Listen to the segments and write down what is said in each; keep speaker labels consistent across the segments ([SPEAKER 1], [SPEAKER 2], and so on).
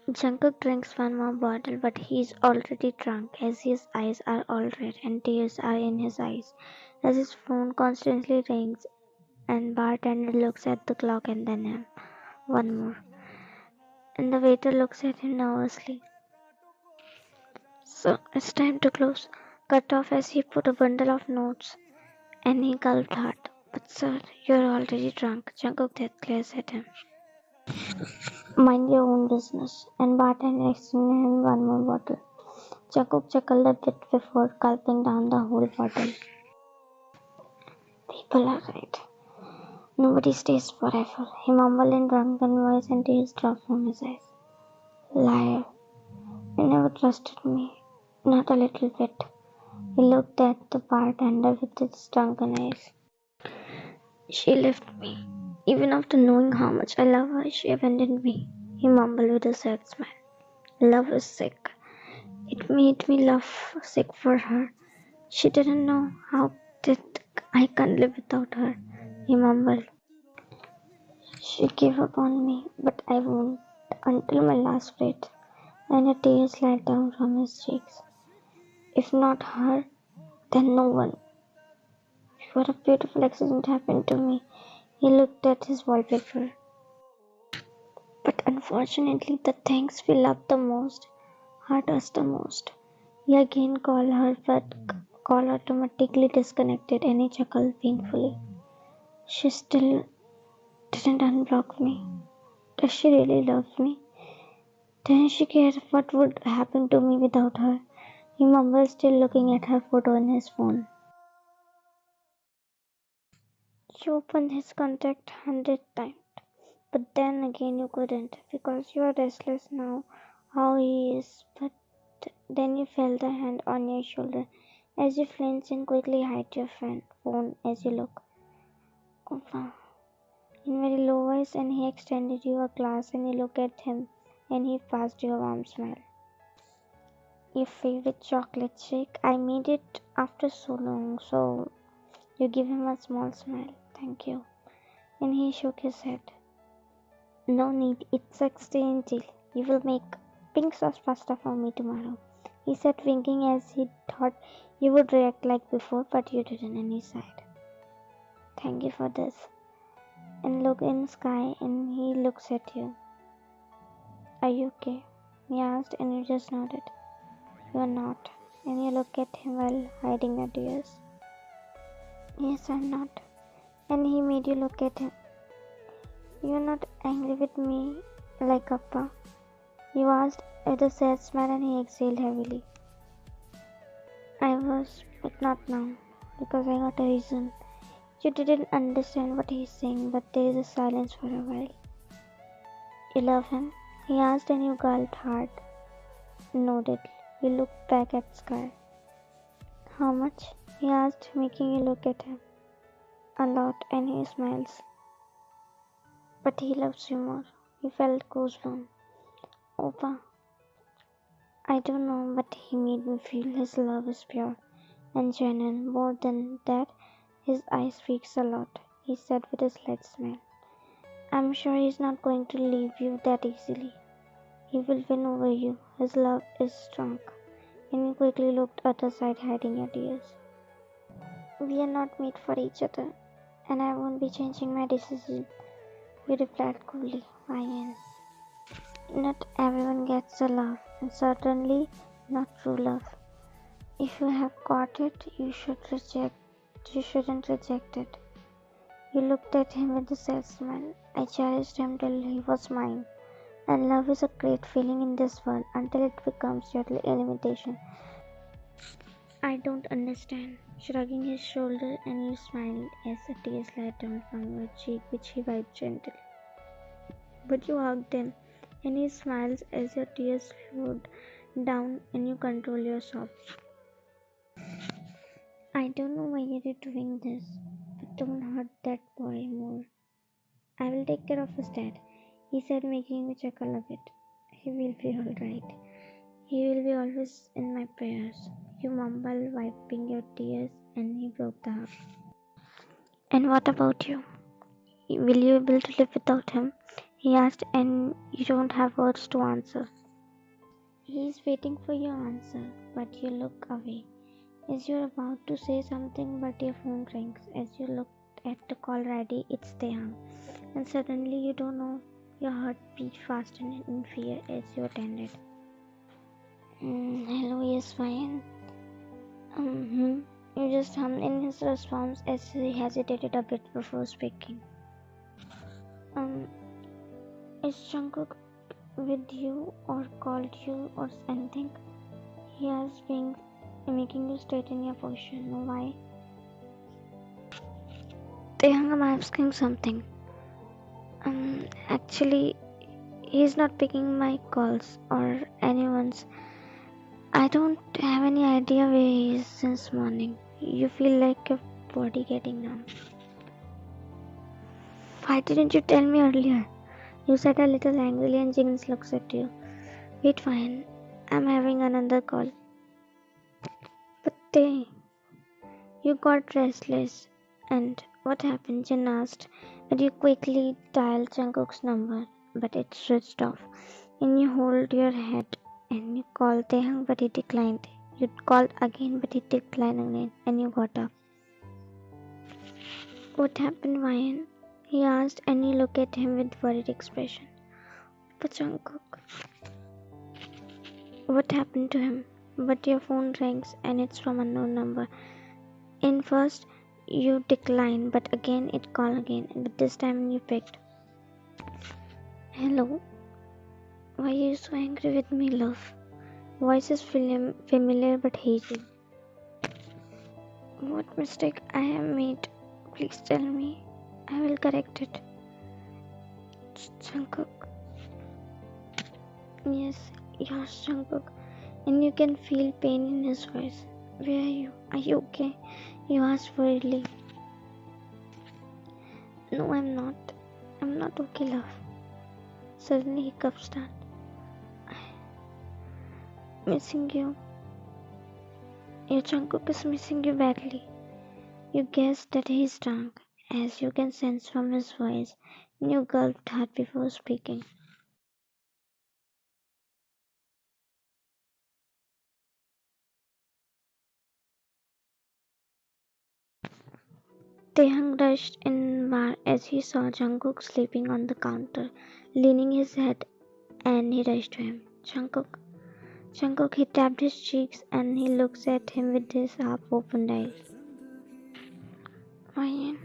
[SPEAKER 1] Jungkook drinks one more bottle, but he is already drunk, as his eyes are all red and tears are in his eyes, as his phone constantly rings and bartender looks at the clock and then him. One more. And the waiter looks at him nervously. So it's time to close. Cut off as he put a bundle of notes and he gulped hard. But sir, you're already drunk. Jungkook glares at him. Mind your own business. And bartender extended him one more bottle. Jungkook chuckled a bit before gulping down the whole bottle. People are right. Nobody stays forever. He mumbled in drunken voice and tears dropped from his eyes. Liar. You never trusted me. Not a little bit. He looked at the bartender with his drunken eyes. She left me. Even after knowing how much I love her, she abandoned me. He mumbled with a sad smile. Love is sick. It made me love sick for her. She didn't know how did I can't live without her. He mumbled. She gave up on me, but I won't until my last breath. And a tear slid down from his cheeks. If not her, then no one. What a beautiful accident happened to me. He looked at his wallpaper. But unfortunately, the things we love the most hurt us the most. He again called her, but call automatically disconnected and he chuckled painfully. She still didn't unblock me. Does she really love me? Doesn't she care what would happen to me without her? He mumbled, still looking at her photo on his phone. You opened his contact 100 times, but then again you couldn't, because you are restless now how he is. But then you felt the hand on your shoulder as you flinch and quickly hide your phone as you look. Over. In very low voice, and he extended you a glass and you look at him and he passed you a warm smile. Your favorite chocolate shake? I made it after so long, so you give him a small smile. Thank you. And he shook his head. No need, it's accidental. You will make pink sauce pasta for me tomorrow. He said, winking as he thought you would react like before, but you didn't, and he sighed. Thank you for this. And look in the sky, and he looks at you. Are you okay? He asked, and you just nodded. You are not. And you look at him while hiding your tears. Yes, I'm not. And he made you look at him. You are not angry with me like Appa? You asked with a sad smile and he exhaled heavily. I was, but not now, because I got a reason. You didn't understand what he's saying, but there is a silence for a while. You love him? He asked and you gulped hard. Nodded. You looked back at sky. How much? He asked, making you look at him. A lot, and he smiles. But he loves you more. You felt goosebumps. Opa. I don't know, but he made me feel his love is pure and genuine. More than that, his eyes speaks a lot, he said with a slight smile. I'm sure he's not going to leave you that easily. He will win over you. His love is strong. And he quickly looked other side, hiding your tears. We are not made for each other, and I won't be changing my decision. You replied coolly. I am. Not everyone gets a love, and certainly not true love. If you have got it, you shouldn't reject it. You looked at him with a sad smile. I cherished him till he was mine. And love is a great feeling in this world until it becomes your limitation. I don't understand. Shrugging his shoulder, and you smiled as a tear slid down from your cheek, which he wiped gently. But you hugged him, and he smiles as your tears flowed down and you control your sobs. I don't know why you're doing this, but don't hurt that boy more. I will take care of his dad, he said, making me chuckle a bit. He will be alright. He will be always in my prayers. You mumbled, wiping your tears, and he broke the hug. And what about you? Will you be able to live without him? he asked, and you don't have words to answer. He's waiting for your answer, but you look away. As you're about to say something, but your phone rings. As you look at the call ready, it's Taehyung. And suddenly you don't know, your heart beat faster in fear as you attended. Hello, yes, fine. You just hummed in his response as he hesitated a bit before speaking. Is Jungkook with you or called you or anything? He asked, making you straighten your position. Why? Taehyung, I'm asking something. Actually, he's not picking my calls or anyone's. I don't have any idea where he is since morning. You feel like your body getting numb. Why didn't you tell me earlier? You said a little angrily and Jins looks at you. Wait, fine. I'm having another call. But you got restless. And what happened? Jin asked. But you quickly dialed Jungkook's number, but it switched off. And you hold your head and you called Taehyung, but he declined. You called again, but he declined again, and you got up. What happened, Ryan? He asked, and you look at him with worried expression. But Jungkook. What happened to him? But your phone rings, and it's from a unknown number. In first, you decline, but again it called again, but this time you picked. Hello. Why are you so angry with me, love? Voice is familiar but hazy. What mistake I have made? Please tell me. I will correct it. Jungkook. Yes, yours, Jungkook. And you can feel pain in his voice. Where are you? Are you okay? You asked worriedly. No, I'm not. I'm not okay, love. Suddenly hiccups start. Missing you. Your Jungkook is missing you badly. You guess that he's drunk, as you can sense from his voice, and you gulped hard before speaking. Taehyung rushed in bar as he saw Jungkook sleeping on the counter, leaning his head, and he rushed to him. Jungkook. Jungkook, he tapped his cheeks and he looks at him with his half-opened eyes. Ryan.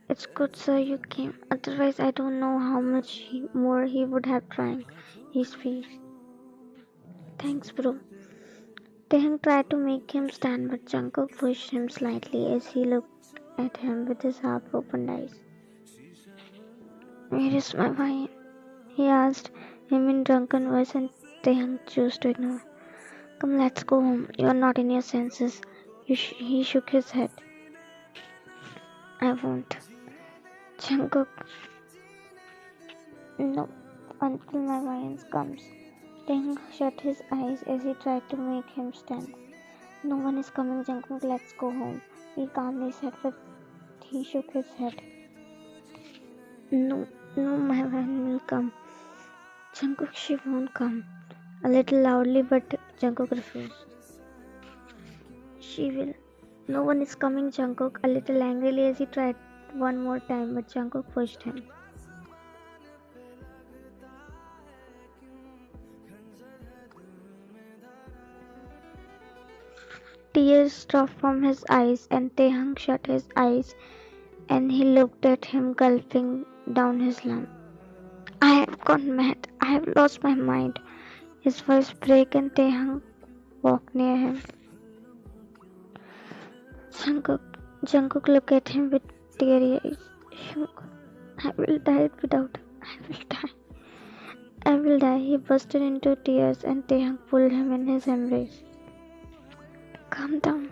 [SPEAKER 1] It's good, sir, you came. Otherwise, I don't know how much more he would have tried. He speaks. Thanks, bro. Taehyung tried to make him stand, but Jungkook pushed him slightly as he looked at him with his half-opened eyes. Where is my wine? He asked him in drunken voice, and Taehyung chose to ignore. Come, let's go home. You're not in your senses. He shook his head. I won't. Jungkook. No, until my wine comes. Taehyung shut his eyes as he tried to make him stand. No one is coming, Jungkook. Let's go home. He calmly said, but he shook his head. No, my wine will come. Jungkook, she won't come. A little loudly, but Jungkook refused. She will. No one is coming, Jungkook, a little angrily as he tried one more time, but Jungkook pushed him. Tears dropped from his eyes, and Taehyung shut his eyes, and he looked at him, gulping down his lump. I have gone mad. I have lost my mind. His voice broke, and Taehyung walked near him. Jungkook looked at him with teary eyes. I will die without him. I will die. I will die. He bursted into tears, and Taehyung pulled him in his embrace. Calm down.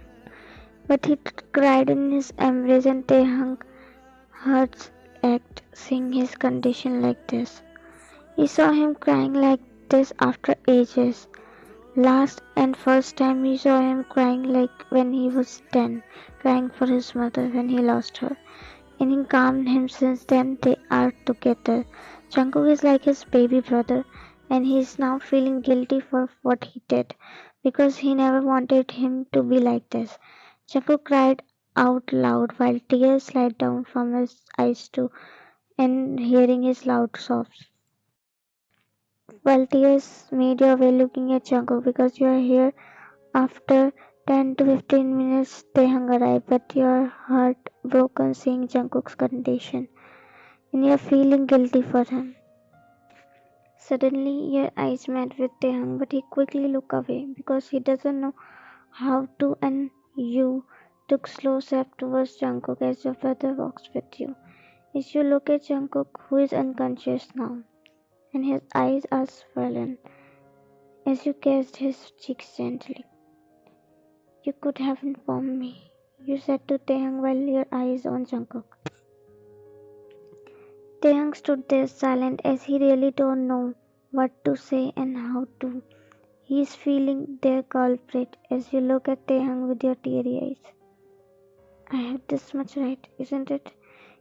[SPEAKER 1] But he cried in his embrace, and Taehyung heart ached seeing his condition like this. He saw him crying like this after ages. Last and first time he saw him crying like when he was 10, crying for his mother when he lost her. and he calmed him. Since then they are together. Jungkook is like his baby brother, and he is now feeling guilty for what he did, because he never wanted him to be like this. Jungkook cried out loud while tears slid down from his eyes too, and hearing his loud sobs. While tears made your way looking at Jungkook because you are here after 10 to 15 minutes Taehyung arrived, but your heart broken seeing Jungkook's condition, and you're feeling guilty for him. Suddenly, your eyes met with Taehyung, but he quickly looked away because he doesn't know how to, and you took slow step towards Jungkook as your brother walks with you. As you look at Jungkook, who is unconscious now, and his eyes are swollen, as you kissed his cheeks gently. You could have informed me, you said to Taehyung while your eyes on Jungkook. Taehyung stood there silent as he really don't know what to say and how to. He is feeling their culprit as you look at Taehyung with your teary eyes. I have this much right, isn't it?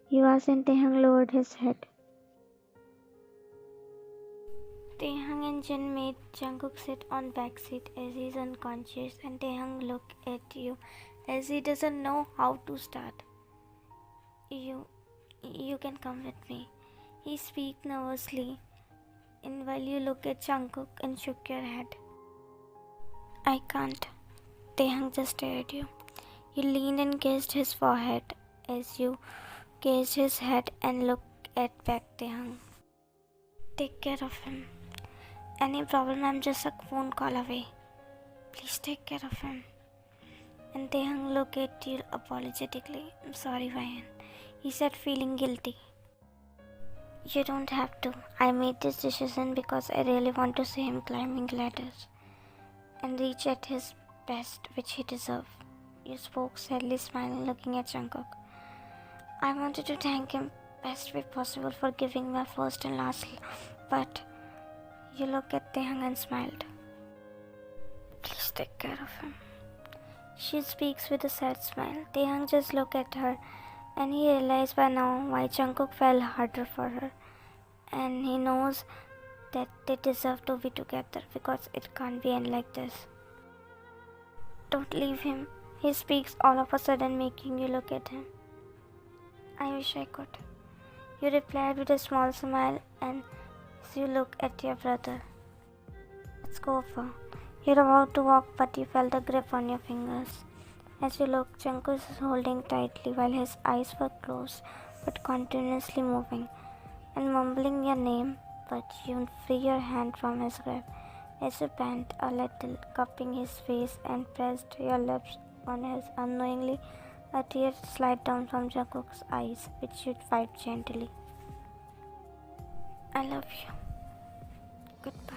[SPEAKER 1] You asked, and Taehyung lowered his head. Taehyung and Jin made Jungkook sit on back seat as he is unconscious, and Taehyung looked at you as he doesn't know how to start. You can come with me. He speaks nervously, and while you look at Jungkook and shook your head. I can't. Taehyung just stared at you. You leaned and kissed his forehead as you kissed his head and looked at back Taehyung. Take care of him. Any problem, I'm just a phone call away. Please take care of him. And Taehyung looked at you apologetically. I'm sorry, Ryan. He said, feeling guilty. You don't have to. I made this decision because I really want to see him climbing ladders and reach at his best, which he deserves. You spoke sadly, smiling, looking at Jungkook. I wanted to thank him best way possible for giving my first and last love, but you looked at Taehyung and smiled. Please take care of him. She speaks with a sad smile. Taehyung just looked at her, and he realized by now why Jungkook fell harder for her. And he knows that they deserve to be together because it can't be end like this. Don't leave him. He speaks all of a sudden, making you look at him. I wish I could. You replied with a small smile, and you look at your brother. Let's go, for. You're about to walk, but you felt a grip on your fingers. As you look, Jungkook is holding tightly while his eyes were closed but continuously moving and mumbling your name, but you free your hand from his grip as you bent a little, cupping his face and pressed your lips on his. Unknowingly, a tear slid down from Jungkook's eyes, which you wiped gently. I love you. Goodbye.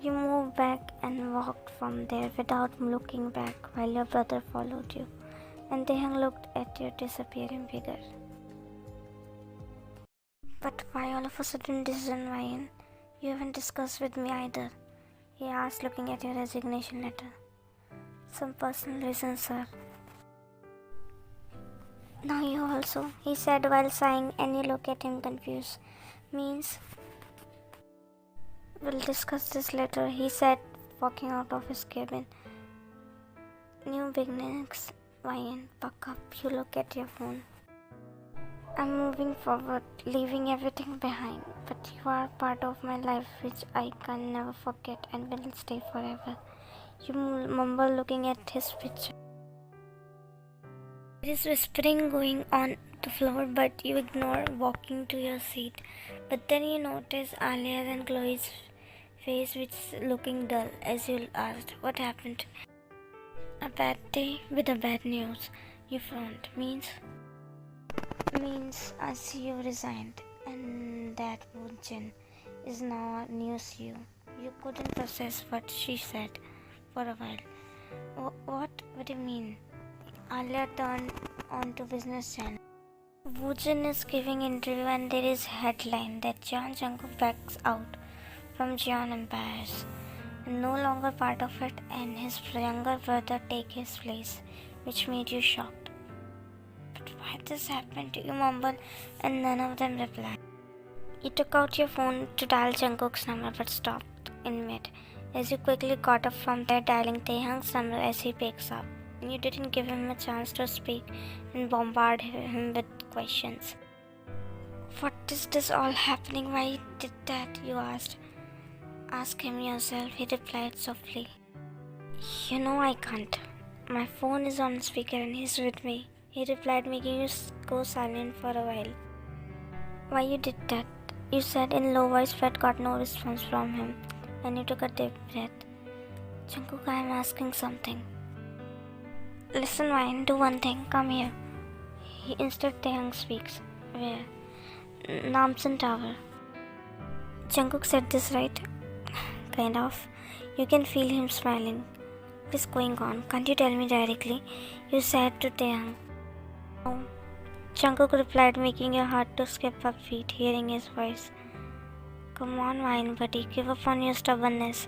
[SPEAKER 1] You moved back and walked from there without looking back while your brother followed you, and Taehyung looked at your disappearing figure. But why all of a sudden decision, Ryan? You haven't discussed with me either, he asked, looking at your resignation letter. Some personal reasons, sir. Now you also, he said while sighing, and you look at him confused. Means? We'll discuss this later, he said, walking out of his cabin. New beginnings, Ryan, buck up. You look at your phone. I'm moving forward, leaving everything behind, but you are part of my life which I can never forget and will stay forever. You mumble, looking at his picture. There is whispering going on the floor, but you ignore, walking to your seat. But then you notice Alia's and Chloe's face, which is looking dull, as you asked, what happened? A bad day with a bad news. You frowned. Means I see you resigned, and that Woojin is now a new CEO. You couldn't process what she said for a while. What do you mean? Alia turned on to business channel. Woojin is giving interview, and there is headline that Jungkook backs out from Jeon Empires, no longer part of it, and his younger brother take his place, which made you shocked. But why had this happened to you?" mumbled, and none of them replied. You took out your phone to dial Jungkook's number but stopped in mid. As you quickly got up from there, dialing Taehyung's number as he picks up. You didn't give him a chance to speak and bombard him with questions. "What is this all happening? Why did that?" you asked. "Ask him yourself," he replied softly. "You know I can't. My phone is on speaker and he's with me," he replied, making you go silent for a while. "Why you did that?" you said in low voice, but got no response from him, and you took a deep breath. "Jungkook, I am asking something." "Listen, Wine, do one thing. Come here." He instead Taehyung speaks. "Where?" "Namsan Tower." Jungkook said this right? Kind of. You can feel him smiling. "What is going on? Can't you tell me directly?" you said to Taehyung. "No." Jungkook replied, making your heart to skip a beat, hearing his voice. "Come on, Wine buddy, give up on your stubbornness,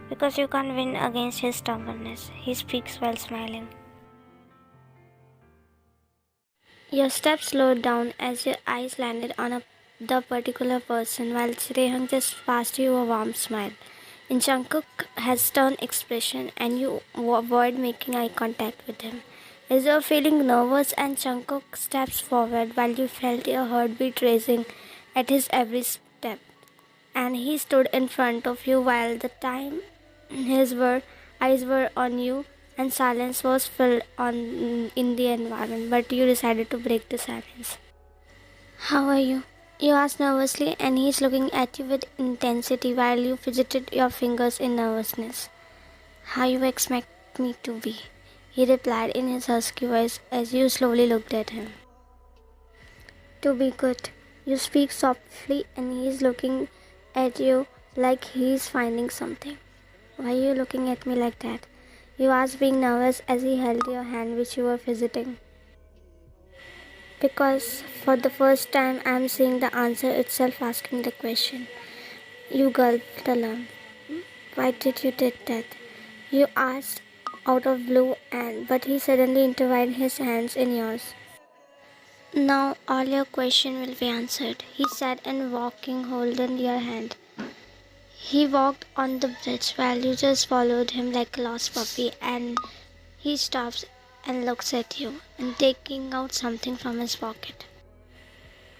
[SPEAKER 1] because you can't win against his stubbornness," he speaks while smiling. Your steps slowed down as your eyes landed on the particular person, while Taehyung just passed you a warm smile. And Jungkook has stern expression, and you avoid making eye contact with him. As you are feeling nervous, and Jungkook steps forward while you felt your heartbeat racing at his every step. And he stood in front of you while the time his eyes were on you, and silence was filled in the environment, but you decided to break the silence. "How are you?" you asked nervously, and he's looking at you with intensity while you fidgeted your fingers in nervousness. "How you expect me to be?" he replied in his husky voice as you slowly looked at him. "To be good." You speak softly, and he's looking at you like he's finding something. "Why are you looking at me like that?" you asked, being nervous as he held your hand which you were fidgeting. "Because for the first time I am seeing the answer itself asking the question." You gulped a lump. "Why did you did that?" you asked out of blue, but he suddenly intertwined his hands in yours. "Now all your question will be answered," he said, and walking holding your hand. He walked on the bridge while you just followed him like a lost puppy, and he stops and looks at you, and taking out something from his pocket.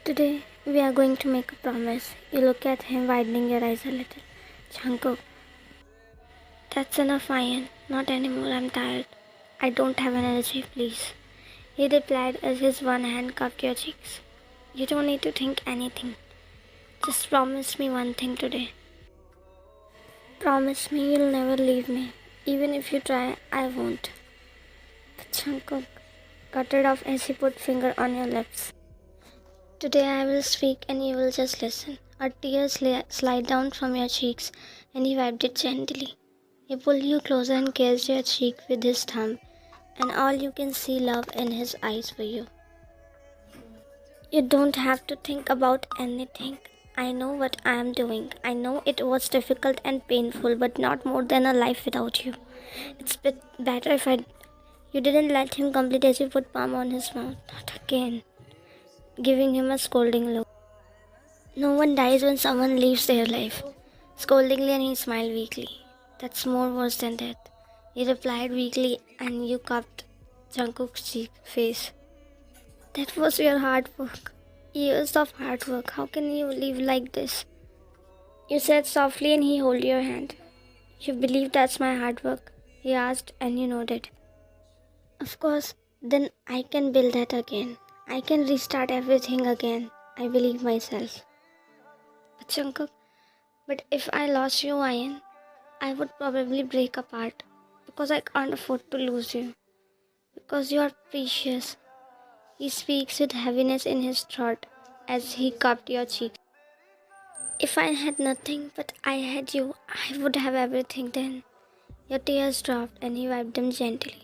[SPEAKER 1] "Today we are going to make a promise." You look at him, widening your eyes a little. "Jungkook." "That's enough, Ian. Not anymore. I'm tired. I don't have energy, please," he replied as his one hand cupped your cheeks. "You don't need to think anything. Just promise me one thing today. Promise me you'll never leave me. Even if you try, I won't." But Jungkook guttered off as he put finger on your lips. "Today I will speak and you will just listen." A tear slid down from your cheeks, and he wiped it gently. He pulled you closer and kissed your cheek with his thumb, and all you can see love in his eyes for you. "You don't have to think about anything. I know what I am doing. I know it was difficult and painful, but not more than a life without you. It's better if You didn't let him complete as you put palm on his mouth. "Not again," giving him a scolding look. "No one dies when someone leaves their life." Scoldingly, and he smiled weakly. "That's more worse than death," he replied weakly, and you cupped Jungkook's face. "That was your hard work. Years of hard work. How can you live like this?" you said softly, and he held your hand. "You believe that's my hard work?" he asked, and you nodded. "Of course. Then I can build that again. I can restart everything again. I believe myself." "But Jungkook, but if I lost you, Ian, I would probably break apart, because I can't afford to lose you. Because you are precious." He speaks with heaviness in his throat as he cupped your cheek. "If I had nothing, but I had you, I would have everything then." Your tears dropped, and he wiped them gently.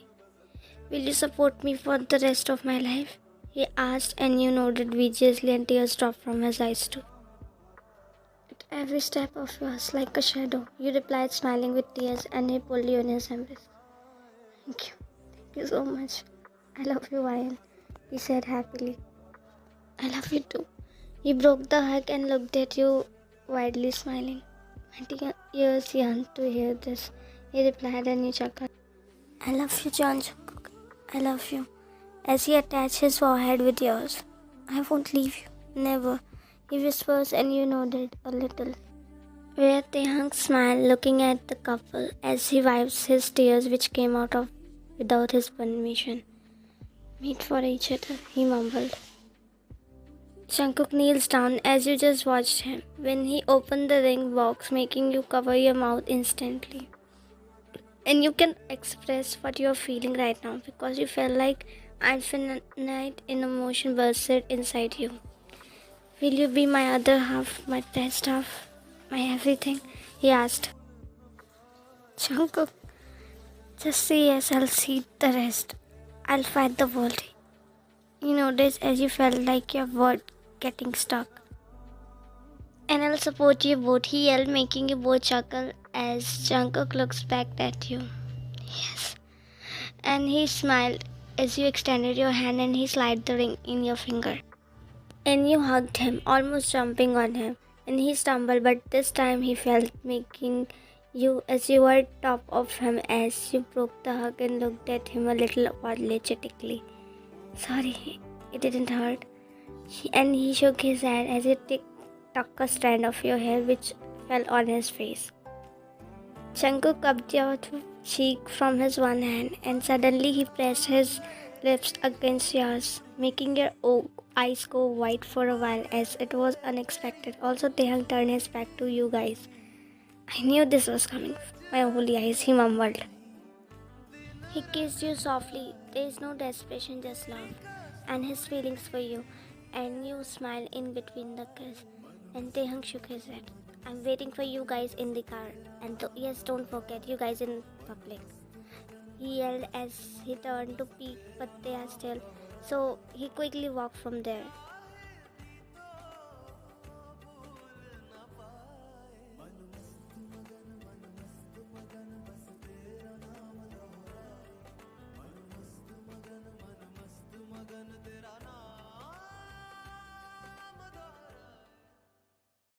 [SPEAKER 1] "Will you support me for the rest of my life?" he asked, and you nodded vigorously, and tears dropped from his eyes too. "At every step of yours, like a shadow," you replied, smiling with tears, and he pulled you in his embrace. "Thank you. Thank you so much. I love you, Ian," he said happily. I love you too. He broke the hug and looked at you, widely smiling. My ears yearned to hear this. He replied and he chuckled. I love you, Jungkook. I love you. As he attached his forehead with yours. I won't leave you. Never. He whispers and you nodded a little. Where Taehyung smiled, looking at the couple as he wipes his tears which came out of without his permission. Meet for each other, he mumbled. Jungkook kneels down as you just watched him when he opened the ring box, making you cover your mouth instantly. And you can express what you're feeling right now because you felt like infinite emotion bursted inside you. Will you be my other half, my best half, my everything? He asked. Jungkook, just say yes, I'll see the rest. I'll fight the world. You noticed as you felt like your word getting stuck. And I'll support you both, he yelled, making you both chuckle as Jungkook looks back at you. Yes. And he smiled as you extended your hand and he slid the ring in your finger. And you hugged him, almost jumping on him. And he stumbled, but this time he felt, making you as you were top of him as you broke the hug and looked at him a little apologetically. Sorry, it didn't hurt. And he shook his head as he took a strand of your hair which fell on his face. Jungkook cupped your cheek from his one hand and suddenly he pressed his lips against yours, making your eyes go wide for a while as it was unexpected. Also, Taehyung turned his back to you guys. I knew this was coming. My holy eyes, he mumbled. He kissed you softly. There is no desperation, just love. And his feelings for you. And you smiled in between the kiss. And Taehyung shook his head. I'm waiting for you guys in the car. And yes, don't forget, you guys in public. He yelled as he turned to peek, but they are still. So he quickly walked from there.